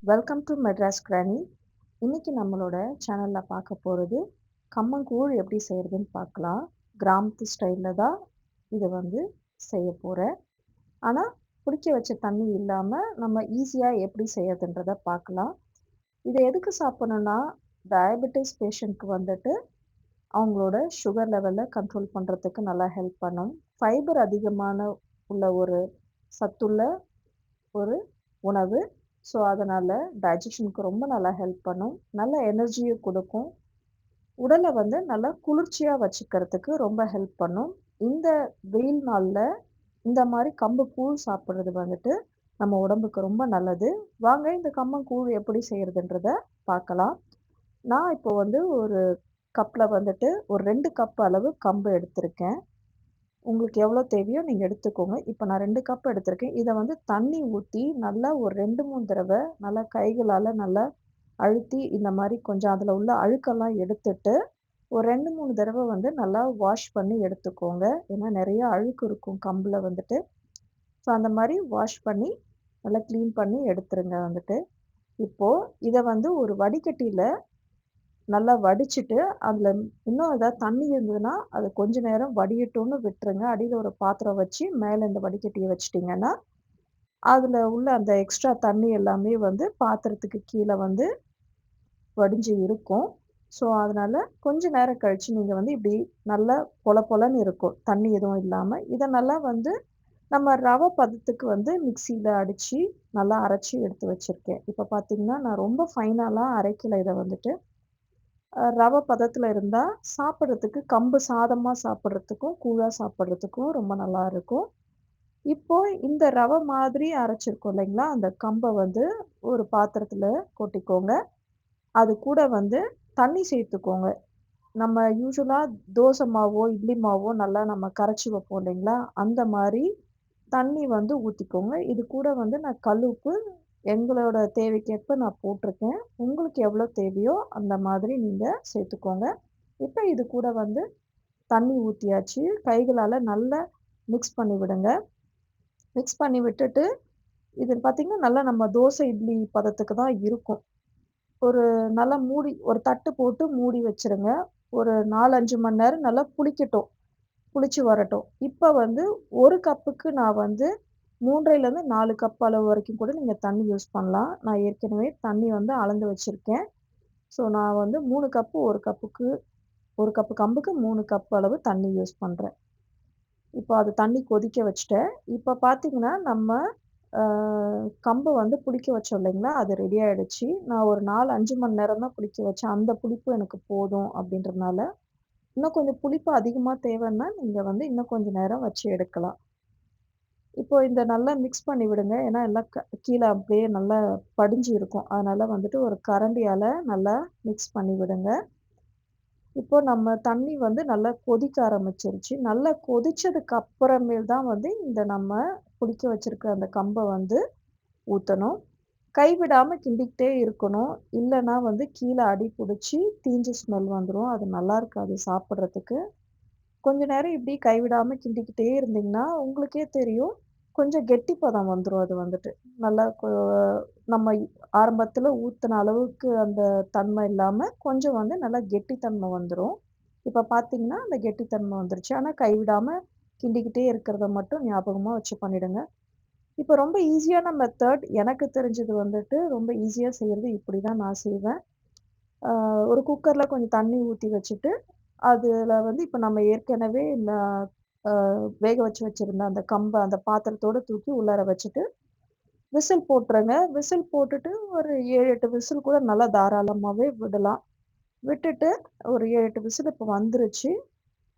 Welcome to Madras granny. இன்னைக்கு நம்மளோட சேனல்ல பார்க்க போறது, கம்மங்கூழ் எப்படி செய்றதுன்னு பார்க்கலாம். கிராமத்து ஸ்டைல்ல தான் இத வந்து செய்ய போறேன். ஆனா, புளிக்க வச்ச தண்ணி இல்லாம நம்ம ஈஸியா எப்படி செய்றதுன்றத பார்க்கலாம். இத எதுக்கு சாப்பிடணும்னா, டயபெட்டிஸ் பேஷண்ட்க்கு வந்துட்டு அவங்களோட சுகர் லெவல கண்ட்ரோல் பண்றதுக்கு நல்லா ஹெல்ப் பண்ணும். ஃபைபர் அதிகமான உள்ள ஒரு சத்துள்ள ஒரு உணவு. ஸோ, அதனால டைஜஷனுக்கு ரொம்ப நல்லா ஹெல்ப் பண்ணும். நல்ல எனர்ஜியும் குடுக்கும். உடல வந்து நல்லா குளிர்ச்சியா வச்சுக்கிறதுக்கு ரொம்ப ஹெல்ப் பண்ணும். இந்த வெயில் நாள்ல இந்த மாரி கம்பு கூழ் சாப்பிடுறது வந்துட்டு நம்ம உடம்புக்கு ரொம்ப நல்லது. வாங்க இந்த கம்மங்கூழ் எப்படி செய்றதுன்றத பார்க்கலாம். நான் இப்போ வந்து ஒரு கப்ல வந்துட்டு ஒரு 2 கப் அளவு கம்பு எடுத்திருக்கேன். உங்களுக்கு எவ்வளோ தேவையோ நீங்க எடுத்துக்கோங்க. இப்ப நான் 2 கப் எடுத்திருக்கேன். இத வந்து தண்ணி ஊத்தி நல்லா ஒரு 2, 3 தடவ நல்லா கைகளால நல்லா அழுத்தி இந்த மாரி கொஞ்சம் அதுல உள்ள அழுக்கெல்லாம் எடுத்துட்டு, ஒரு 2, 3 தடவ வந்து நல்லா வாஷ் பண்ணி எடுத்துக்கோங்க. ஏன்னா நெறைய அழுக்கு இருக்கும் கம்புல வந்துட்டு. ஸோ அந்த மாரி வாஷ் பண்ணி நல்லா கிளீன் பண்ணி எடுத்துருங்க வந்துட்டு. இப்போ இத வந்து ஒரு வடிகட்டியில நல்லா வடிச்சுட்டு, அதுல இன்னும் ஏதாவது தண்ணி இருந்ததுன்னா, அத கொஞ்ச நேரம் வடியட்டும்னு விட்டுருங்க. அடியில ஒரு பாத்திரம் வச்சு, மேல இந்த வடிகட்டிய வச்சுட்டீங்கன்னா, அதுல உள்ள அந்த எக்ஸ்ட்ரா தண்ணி எல்லாமே வந்து பாத்திரத்துக்கு கீழ வந்து வடிஞ்சு இருக்கும். ஸோ, அதனால கொஞ்ச நேரம் கழிச்சு நீங்க வந்து இப்டி நல்லா பொல பொலன்னு இருக்கும். தண்ணி எதுவும் இல்லாம. இத நல்லா வந்து நம்ம ரவ பதத்துக்கு வந்து மிக்ஸில அடிச்சு, நல்லா அரைச்சு எடுத்து வச்சிருக்கேன். இப்ப பார்த்தீங்கன்னா, நான் ரொம்ப ஃபைனாலாம் அரைக்கல இத வந்துட்டு. ரவ பதத்துல இருந்தா, சாப்பிடுறதுக்கு கம்பு சாதமா சாப்பிடுறதுக்கும், கூழா சாப்பிடுறதுக்கும் ரொம்ப நல்லாருக்கும். இப்போ இந்த ரவ மாதிரி அரைச்சிருக்கோம் இல்லைங்களா? அந்த கம்ப வந்து ஒரு பாத்திரத்துல கொட்டிக்கோங்க. அது கூட வந்து தண்ணி சேர்த்துக்கோங்க. நம்ம யூசுவலா தோசை மாவோ, இட்லி மாவோ நல்லா நம்ம கரைச்சு வைப்போம் இல்லைங்களா? அந்த மாரி தண்ணி வந்து ஊத்திக்கோங்க. இது கூட வந்து நான் கல் உப்பு எங்களோட தேவைக்கேற்ப நான் போட்டிருக்கேன். உங்களுக்கு எவ்வளோ தேவையோ அந்த மாதிரி நீங்க சேர்த்துக்கோங்க. இப்ப இது கூட வந்து தண்ணி ஊத்தியாச்சு. கைகளால நல்லா மிக்ஸ் பண்ணி விடுங்க. மிக்ஸ் பண்ணி விட்டுட்டு, இது பார்த்தீங்கன்னா, நல்லா நம்ம தோசை, இட்லி பதத்துக்கு தான் இருக்கும். ஒரு நல்லா மூடி ஒரு தட்டு போட்டு மூடி வச்சுருங்க. ஒரு 4, 5 மணி நேரம் நல்லா புளிக்கட்டும். புளிச்சு வரட்டும். இப்ப வந்து 1 கப்புக்கு நான் வந்து 3 4 கப் அளவு வரைக்கும் கூட நீங்க தண்ணி யூஸ் பண்ணலாம். நான் ஏற்கனவே தண்ணி வந்து அளந்து வச்சிருக்கேன். ஸோ, நான் வந்து 3 கப்பு 1 கப்புக்கு 1 கப்பு கம்புக்கு 3 கப் அளவு தண்ணி யூஸ் பண்றேன். இப்போ அது தண்ணி கொதிக்க வச்சுட்டேன். இப்ப பார்த்தீங்கன்னா, நம்ம அ கம்பு வந்து புளிக்க வச்சோம் இல்லைங்களா? அது ரெடி ஆயிடுச்சு. நான் ஒரு 4, 5 மணி நேரம் தான் புளிக்க வச்சேன். அந்த புளிப்பு எனக்கு போதும் அப்படின்றதுனால, இன்னும் கொஞ்சம் புளிப்பு அதிகமா தேவைன்னா, நீங்க வந்து இன்னும் கொஞ்சம் நேரம் வச்சு எடுக்கலாம். இப்போ இந்த நல்லா மிக்ஸ் பண்ணி விடுங்க. ஏன்னா எல்லாம் கீழ அப்படியே நல்லா படிஞ்சு இருக்கும். அதனால வந்துட்டு ஒரு கரண்டியால நல்லா மிக்ஸ் பண்ணி விடுங்க. இப்போ நம்ம தண்ணி வந்து நல்லா கொதிக்க ஆரம்பிச்சிருச்சு. நல்லா கொதிச்சதுக்கு அப்புறமேல் தான் வந்து இந்த நம்ம புளிக்க வச்சிருக்க அந்த கம்ப வந்து ஊத்தணும். கைவிடாம கிண்டிக்கிட்டே இருக்கணும். இல்லன்னா வந்து கீழ அடி புடிச்சு தீஞ்ச ஸ்மெல் வந்துரும். அது நல்லா இருக்காது சாப்பிடுறதுக்கு. கொஞ்ச நேரம் இப்படி கைவிடாம கிண்டிக்கிட்டே இருந்தீங்கன்னா, உங்களுக்கே தெரியும். கொஞ்சம் கெட்டிப்பதம் வந்துரும் அது வந்துட்டு. நல்லா நம்ம ஆரம்பத்துல ஊத்துன அளவுக்கு அந்த தன்மை இல்லாம, கொஞ்சம் வந்து நல்லா கெட்டித்தன்மை வந்துரும். இப்ப பார்த்தீங்கன்னா, அந்த கெட்டித்தன்மை வந்துருச்சு. ஆனா கைவிடாம கிண்டிக்கிட்டே இருக்கிறத மட்டும் ஞாபகமா வச்சு பண்ணிடுங்க. இப்ப ரொம்ப ஈஸியான மெத்தட் எனக்கு தெரிஞ்சது வந்துட்டு, ரொம்ப ஈஸியா செய்றது இப்படி தான் நான் செய்வேன். ஆ ஒரு குக்கர்ல கொஞ்சம் தண்ணி ஊத்தி வச்சுட்டு, அதுல வந்து இப்ப நம்ம ஏற்கனவே அ வேக வச்சு வச்சிருந்த அந்த கம்ப அந்த பாத்திரத்தோட தூக்கி உள்ளார வச்சுட்டு, விசில் போட்டுருங்க. விசில் போட்டுட்டு ஒரு 7, 8 விசில் கூட நல்லா தாராளமாவே விடலாம். விட்டுட்டு ஒரு 7, 8 விசில் இப்ப வந்துருச்சு.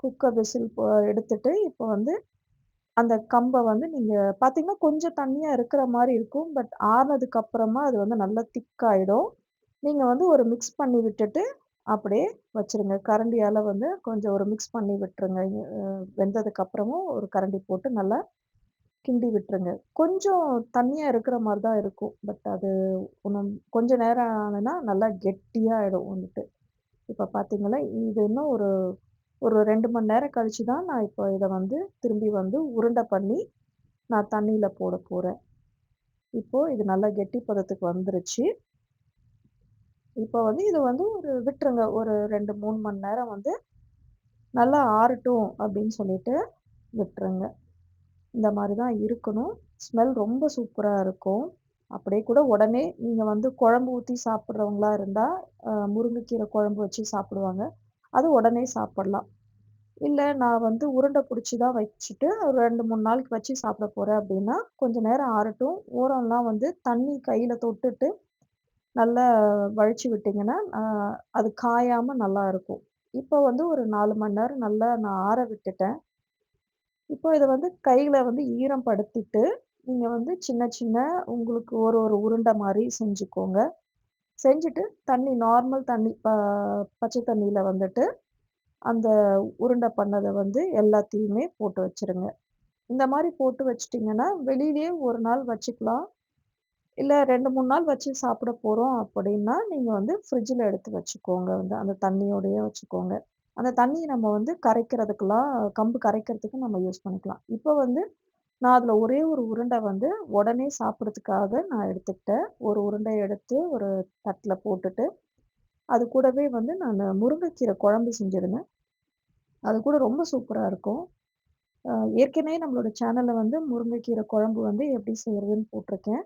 குக்கர் விசில் எடுத்துட்டு, இப்ப வந்து அந்த கம்ப வந்து நீங்க பார்த்தீங்கன்னா, கொஞ்சம் தண்ணியா இருக்கிற மாரி இருக்கும். பட் ஆறுனதுக்கு அப்புறமா அது வந்து நல்லா திக் ஆயிடும். நீங்க வந்து ஒரு மிக்ஸ் பண்ணி விட்டுட்டு, அப்படியே வச்சுருங்க. கரண்டியால வந்து கொஞ்சம் ஒரு மிக்ஸ் பண்ணி விட்டுருங்க. வெந்ததுக்கு அப்புறமும் ஒரு கரண்டி போட்டு நல்லா கிண்டி விட்டுருங்க. கொஞ்சம் தண்ணியா இருக்கிற மாரி தான் இருக்கும். பட் அது இன்னும் கொஞ்ச நேரம் ஆனதுன்னா நல்லா கெட்டியா ஆயிடும் வந்துட்டு. இப்ப பார்த்தீங்களா, இது இன்னும் ஒரு ஒரு 2 மணி நேரம் கழிச்சு தான் நான் இப்போ இத வந்து திரும்பி வந்து உருண்ட பண்ணி நான் தண்ணீல போட போறேன். இப்போ இது நல்லா கெட்டி பதத்துக்கு வந்துருச்சு. இப்போ வந்து இது வந்து ஒரு விட்டுருங்க. ஒரு 2, 3 மணி நேரம் வந்து நல்லா ஆறட்டும் அப்படின்னு சொல்லிட்டு விட்டுருங்க. இந்த மாரி தான் இருக்கணும். ஸ்மெல் ரொம்ப சூப்பரா இருக்கும். அப்படியே கூட உடனே நீங்க வந்து குழம்பு ஊத்தி சாப்பிடுறவங்களா இருந்தா, முருங்கைக்கீரை குழம்பு வச்சு சாப்பிடுவாங்க. அது உடனே சாப்பிடலாம். இல்ல நான் வந்து உருண்டை புடிச்சு தான் வச்சுட்டு, ஒரு 2, 3 நாளைக்கு வச்சு சாப்பிட போறேன் அப்படின்னா, கொஞ்ச நேரம் ஆறட்டும். ஓரம்லாம் வந்து தண்ணி கையில தொட்டுட்டு, நல்லா வழிச்சு விட்டீங்கன்னா, அது காயாம நல்லா இருக்கும். இப்போ வந்து ஒரு 4 மணி நேரம் நல்லா நான் ஆற விட்டுட்டேன். இப்போ இத வந்து கையில வந்து ஈரம் படுத்திட்டு, நீங்க வந்து சின்ன சின்ன உங்களுக்கு ஒரு ஒரு உருண்டை மாரி செஞ்சுக்கோங்க. செஞ்சுட்டு தண்ணி நார்மல் தண்ணி பச்சை தண்ணீல வந்துட்டு, அந்த உருண்டை பண்ணத வந்து எல்லாத்தையுமே போட்டு வச்சுருங்க. இந்த மாரி போட்டு வச்சுட்டீங்கன்னா, வெளியிலயே 1 நாள் வச்சுக்கலாம். இல்ல 2, 3 நாள் வச்சு சாப்பிட போறோம் அப்படின்னா, நீங்க வந்து ஃப்ரிட்ஜ்ல எடுத்து வச்சுக்கோங்க வந்து. அந்த தண்ணியோடயே வச்சுக்கோங்க. அந்த தண்ணிய நம்ம வந்து கரைக்கிறதுக்கெல்லாம் கம்பு கரைக்கிறதுக்கு நம்ம யூஸ் பண்ணிக்கலாம். இப்போ வந்து நான் அதில ஒரே ஒரு உருண்டை வந்து உடனே சாப்பிடுறதுக்காக நான் எடுத்துக்கிட்டேன். ஒரு உருண்டைய எடுத்து ஒரு தட்ல போட்டுட்டு, அது கூடவே வந்து நானு முருங்கைக்கீரை குழம்பு செஞ்சிருந்தேன். அது கூட ரொம்ப சூப்பரா இருக்கும். அ ஏற்கனவே நம்மளோட சேனல்ல வந்து முருங்கைக்கீரை குழம்பு வந்து எப்படி செய்றதுன்னு போட்டிருக்கேன்.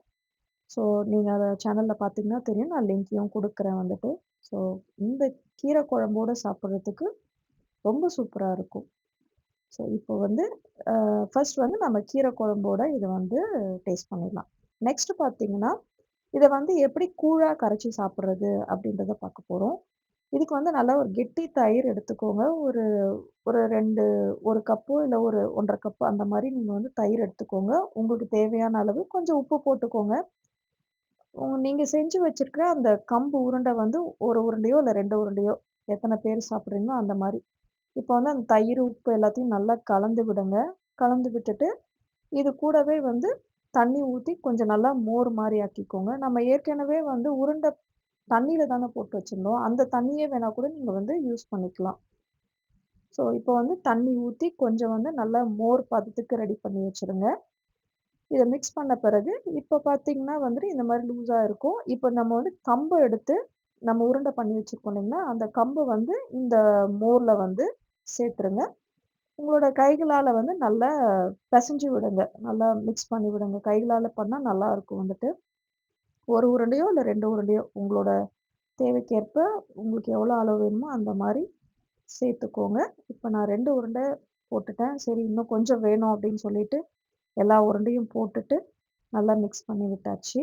ஸோ நீங்க அத சேனல்ல பார்த்தீங்கன்னா தெரியும். நான் லிங்க்கையும் குடுக்குறேன் வந்துட்டு. ஸோ இந்த கீரை குழம்போட சாப்பிடுறதுக்கு ரொம்ப சூப்பரா இருக்கும். ஸோ இப்போ வந்து ஃபர்ஸ்ட் வந்து நம்ம கீரை குழம்போட இத வந்து டேஸ்ட் பண்ணிடலாம். நெக்ஸ்ட் பார்த்தீங்கன்னா, இத வந்து எப்படி கூழா கரைச்சு சாப்பிடுறது அப்படின்றத பார்க்க போறோம். இதுக்கு வந்து நல்லா ஒரு கெட்டி தயிர் எடுத்துக்கோங்க. ஒரு ஒரு 2 1 கப்போ இல்ல ஒரு 1 1/2 கப் அந்த மாரி நீங்க வந்து தயிர் எடுத்துக்கோங்க. உங்களுக்கு தேவையான அளவு கொஞ்சம் உப்பு போட்டுக்கோங்க. நீங்க செஞ்சு வச்சிருக்கிற அந்த கம்பு உருண்டை வந்து 1 உருண்டையோ இல்ல 2 உருண்டையோ எத்தன பேர் சாப்பிடுறீங்களோ அந்த மாரி. இப்போ வந்து அந்த தயிர், உப்பு எல்லாத்தையும் நல்லா கலந்து விடுங்க. கலந்து விட்டுட்டு இது கூடவே வந்து தண்ணி ஊத்தி கொஞ்சம் நல்லா மோர் மாரி ஆக்கிக்கோங்க. நம்ம ஏற்கனவே வந்து உருண்ட தண்ணீல தானே போட்டு வச்சிருந்தோம். அந்த தண்ணியே வேணா கூட நீங்க வந்து யூஸ் பண்ணிக்கலாம். ஸோ இப்போ வந்து தண்ணி ஊத்தி கொஞ்சம் வந்து நல்லா மோர் பதத்துக்கு ரெடி பண்ணி வச்சுருங்க. இத மிக்ஸ் பண்ண பிறகு இப்ப பார்த்தீங்கன்னா வந்துட்டு இந்த மாரி லூஸா இருக்கும். இப்ப நம்ம வந்து கம்ப எடுத்து நம்ம உருண்ட பண்ணி வச்சிருக்கோம் இல்லைங்களா? அந்த கம்ப வந்து இந்த மோர்ல வந்து சேர்த்துருங்க. உங்களோட கைகளால வந்து நல்லா பெசஞ்சு விடுங்க. நல்லா மிக்ஸ் பண்ணி விடுங்க. கைகளால பண்ணா நல்லாருக்கும் வந்துட்டு. 1 உருண்டையோ, இல்ல 2 உருண்டையோ உங்களோட தேவைக்கேற்ப உங்களுக்கு எவ்வளோ அளவு வேணுமோ அந்த மாரி சேர்த்துக்கோங்க. இப்ப நான் 2 உருண்டை போட்டுட்டேன். சரி இன்னும் கொஞ்சம் வேணும் அப்படின்னு சொல்லிட்டு எல்லா உருண்டையும் போட்டுட்டு நல்லா மிக்ஸ் பண்ணி விட்டாச்சு.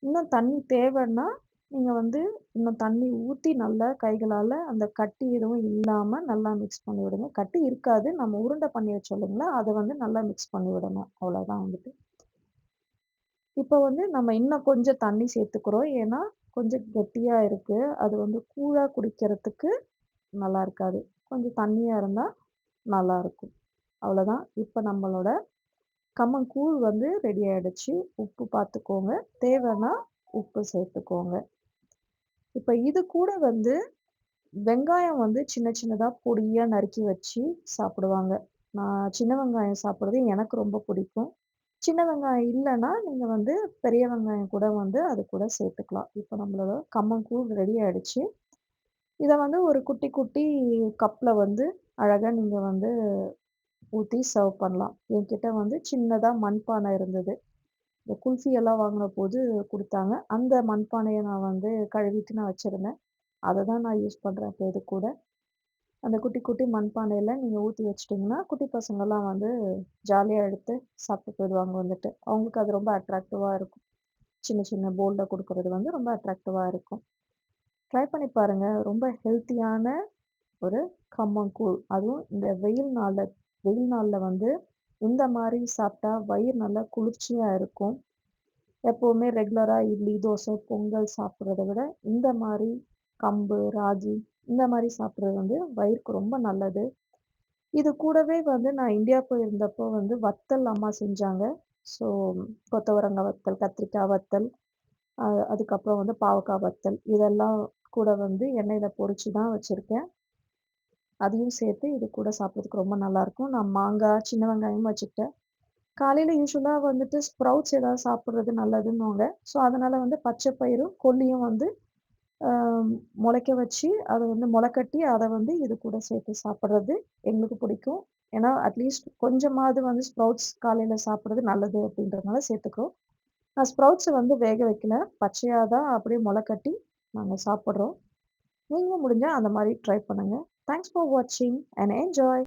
இன்னும் தண்ணி தேவைன்னா, நீங்க வந்து இன்னும் தண்ணி ஊத்தி நல்லா கைகளால அந்த கட்டி எதுவும் இல்லாம நல்லா மிக்ஸ் பண்ணி விடுங்க. கட்டி இருக்காது. நம்ம உருண்டை பண்ணி வச்சோம் இல்லைங்களா? அத வந்து நல்லா மிக்ஸ் பண்ணி விடணும். அவ்வளோதான் வந்துட்டு. இப்போ வந்து நம்ம இன்னும் கொஞ்சம் தண்ணி சேர்த்துக்கிறோம். ஏன்னா, கொஞ்சம் கெட்டியா இருக்கு. அது வந்து கூழா குடிக்கிறதுக்கு நல்லா இருக்காது. கொஞ்சம் தண்ணியா இருந்தா நல்லாருக்கும். அவ்வளோதான். இப்ப நம்மளோட கம்மங்கூழ் வந்து ரெடி ஆயிடுச்சு. உப்பு பார்த்துக்கோங்க. தேவைன்னா உப்பு சேர்த்துக்கோங்க. இப்ப இது கூட வந்து வெங்காயம் வந்து சின்ன சின்னதா பொடியா நறுக்கி வச்சு சாப்பிடுவாங்க. நான் சின்ன வெங்காயம் சாப்பிடுறது எனக்கு ரொம்ப பிடிக்கும். சின்ன வெங்காயம் இல்லன்னா, நீங்க வந்து பெரிய வெங்காயம் கூட வந்து அது கூட சேர்த்துக்கலாம். இப்ப நம்மளோட கம்மங்கூழ் ரெடி ஆயிடுச்சு. இத வந்து ஒரு குட்டி குட்டி கப்ல வந்து அழகா நீங்க வந்து ஊத்தி சர்வ் பண்ணலாம். என்கிட்ட வந்து சின்னதா மண்பானை இருந்தது. இந்த குல்ஃபி எல்லாம் வாங்குனபோது குடுத்தாங்க. அந்த மண்பானைய நான் வந்து கழுவிட்டு நான் வச்சிருந்தேன். அத தான் நான் யூஸ் பண்றேன் இப்ப இது கூட. அந்த குட்டி குட்டி மண்பானையில நீங்க ஊத்தி வச்சுட்டீங்கன்னா, குட்டி பசங்கலாம் வந்து ஜாலியா எடுத்து சாப்பிட்டு போயிடுவாங்க வந்துட்டு. அவங்களுக்கு அது ரொம்ப அட்ராக்டிவா இருக்கும். சின்ன சின்ன பவுல்ல குடுக்குறது வந்து ரொம்ப அட்ராக்டிவா இருக்கும். ட்ரை பண்ணி பாருங்க. ரொம்ப ஹெல்த்தியான ஒரு கம்மங்கூழ். அதுவும் இந்த வெயில் நாள்ல வந்து இந்த மாரி சாப்பிட்டா வயிறு நல்லா குளிர்ச்சியா இருக்கும். எப்பவுமே ரெகுலரா இட்லி, தோசை, பொங்கல் சாப்பிடுறத விட, இந்த மாரி கம்பு, ராகி இந்த மாரி சாப்பிடுறது வந்து வயிறுக்கு ரொம்ப நல்லது. இது கூடவே வந்து நான் இந்தியா போயிருந்தப்போ வந்து வத்தல் அம்மா செஞ்சாங்க. ஸோ கொத்தவரங்காய் வத்தல், கத்திரிக்காய் வத்தல், அ அதுக்கப்புறம் வந்து பாவக்காய் வத்தல் இதெல்லாம் கூட வந்து எண்ணெயில பொரிச்சு தான் வச்சிருக்கேன். அதையும் சேர்த்து இது கூட சாப்பிடுறதுக்கு ரொம்ப நல்லாயிருக்கும். நான் மாங்காய், சின்ன வெங்காயமும் வச்சுக்கிட்டேன். காலையில யூசுவலா வந்துட்டு ஸ்ப்ரவுட்ஸ் ஏதாவது சாப்பிடுறது நல்லதுன்னுவாங்க. ஸோ, அதனால வந்து பச்சை பயிரும், கொள்ளியும் வந்து அ மொளைக்க வச்சு, அத வந்து மொளக்கட்டி, அத வந்து இது கூட சேர்த்து சாப்பிடுறது எங்களுக்கு பிடிக்கும். ஏன்னா, அட்லீஸ்ட் கொஞ்சமாவது வந்து ஸ்ப்ரவுட்ஸ் காலையில சாப்பிடுறது நல்லது அப்படின்றதுனால சேர்த்துக்கிறோம். நான் ஸ்ப்ரவுட்ஸ வந்து வேக வைக்கல. பச்சையா தான் அப்படியே மொளக்கட்டி நாங்க சாப்பிடுறோம். நீங்களும் முடிஞ்சா அந்த மாரி ட்ரை பண்ணுங்க. தேங்க்ஸ் ஃபார் வாட்சிங் அண்ட் என்ஜாய்.